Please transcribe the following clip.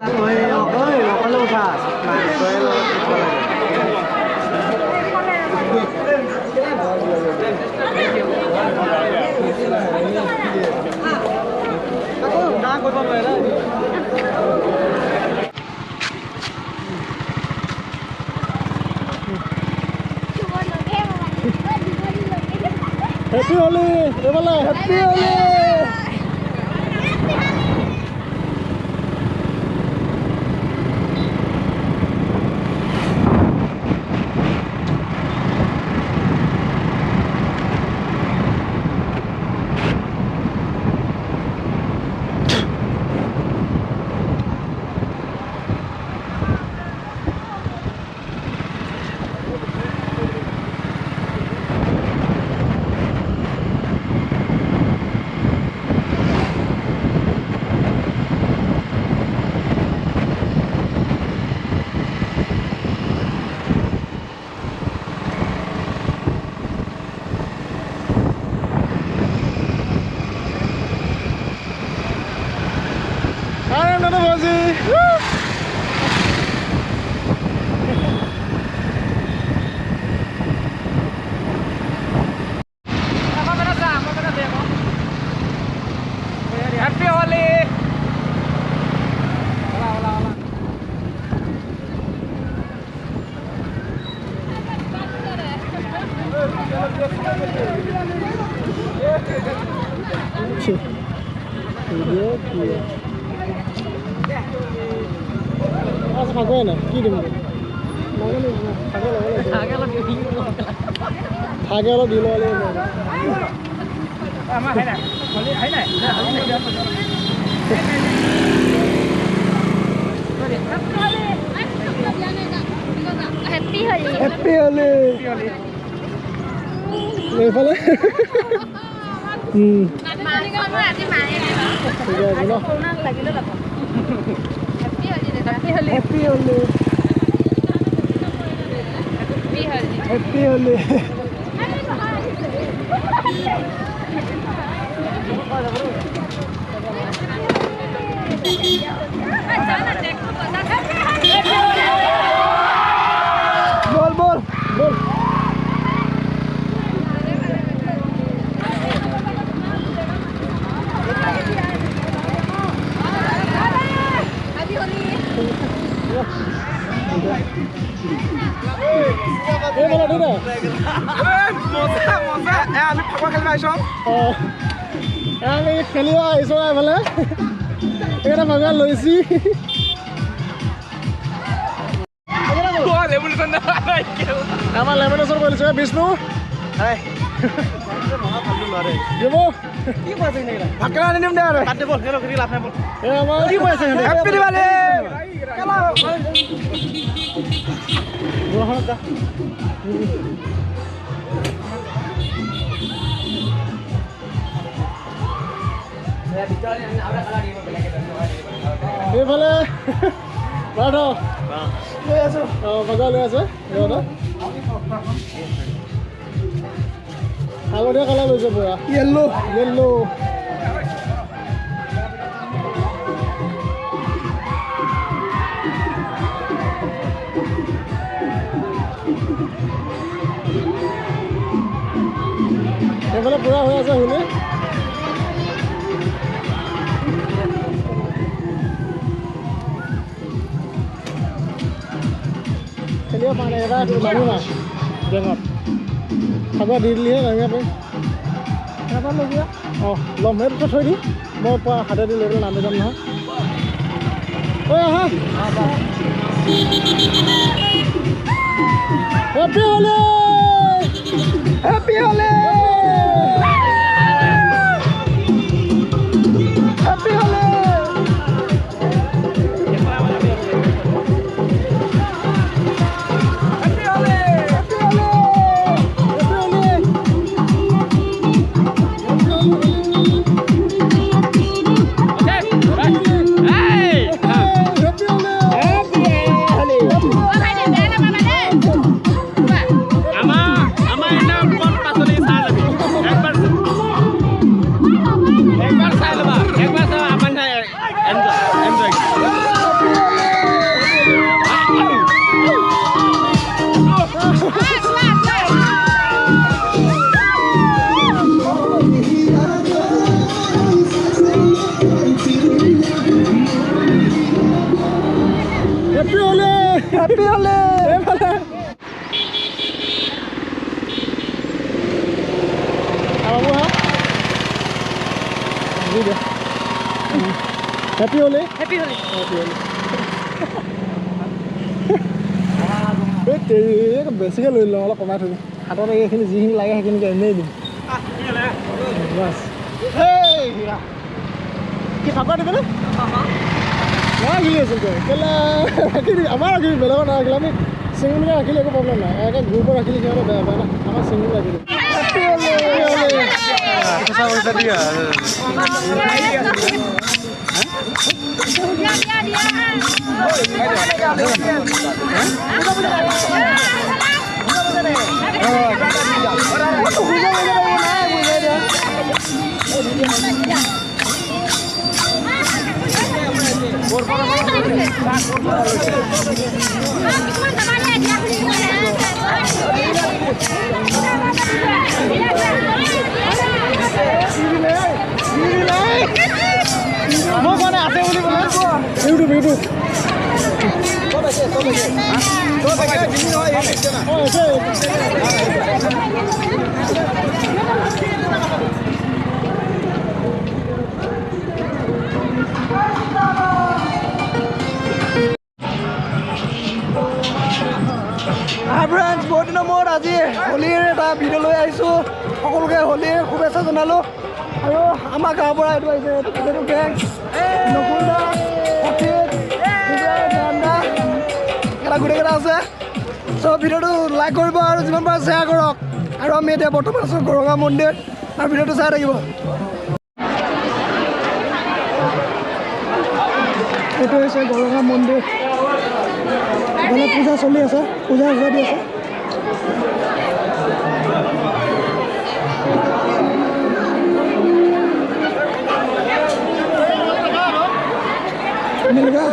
Happy Holi, Happy Holi. Agora, que deu? Agora dilo ale. Ama hai na. Hai na. Happy Holi. Happy Holi. Level. Mari kamu nanti main ya. Aku pulang lagi lo lapor. Happy Holi deh. Happy Holi. Happy Holi. Happy Holi. Bol, bol, bol. Bisnu, hai. Jemo. Ki bahasa ini? Bakalan ini mendar. Tadi bol, kalau kiri lapnya bol. Ya, mau. Ki bahasa ini? Happy Diwali. Kalau. Buah dah. Saya bicara yang ada kalau di mobil kita. Ini boleh. Baru. Lihat tu. Oh, bagal lihat tu. Lihat. Kalau dia kalau bisa buat yellow, yellow. Yang kalau pura huआ ऐसा हुए? चलिए पाने का लालू ना जंगल Agak dilihat lagi apa? Kenapa lo dia? Oh, lo mer tuh tadi mau apa? Ada di level nanti kan nah. Oh ya, apa? Happy Holi! Happy Holi! Happy Holi! Ama, ama ini pun pasal ini salah. Happy Holi! Apa buah? Ini dia. Happy Holi. Happy Holi. Happy Holi. Betul, kan basicnya lo lo kemana tuh? Atau lagi sini sini lagi sini kayak ini. Mas. Hey, kita apa di mana? Nah, gila sih tuh. Kalau akhirnya, amar akhirnya bela mana akhirnya nih single nya akhirnya aku problem lah. Akan grup akhirnya siapa bela bela. Amar single akhirnya. Happy Holi. Itu sama tadi ya. Mau mana ada boleh boleh? YouTube YouTube. Oh, friends, বহুত দিনৰ মূৰত আজি হোলীৰ এটা video' লৈ আহিছোঁ সকলোকে হোলীৰ শুভেচ্ছা জনালোঁ আৰু আমাৰ গাঁৱৰ পৰা এইটো আহিছে এইটো গেং নকুলদা অখিত এটা গোটেইকেইটা আছে চ' ভিডিঅ'টো লাইক কৰিব আৰু যিমান পাৰে শ্বেয়াৰ কৰক আৰু আমি এতিয়া বৰ্তমান আছোঁ গৰঙা মন্দিৰ আৰু ভিডিঅ'টো চাই থাকিব এইটো হৈছে গৰঙা মন্দিৰ মানে পূজা চলি আছে পূজা দি আছে मिलेगा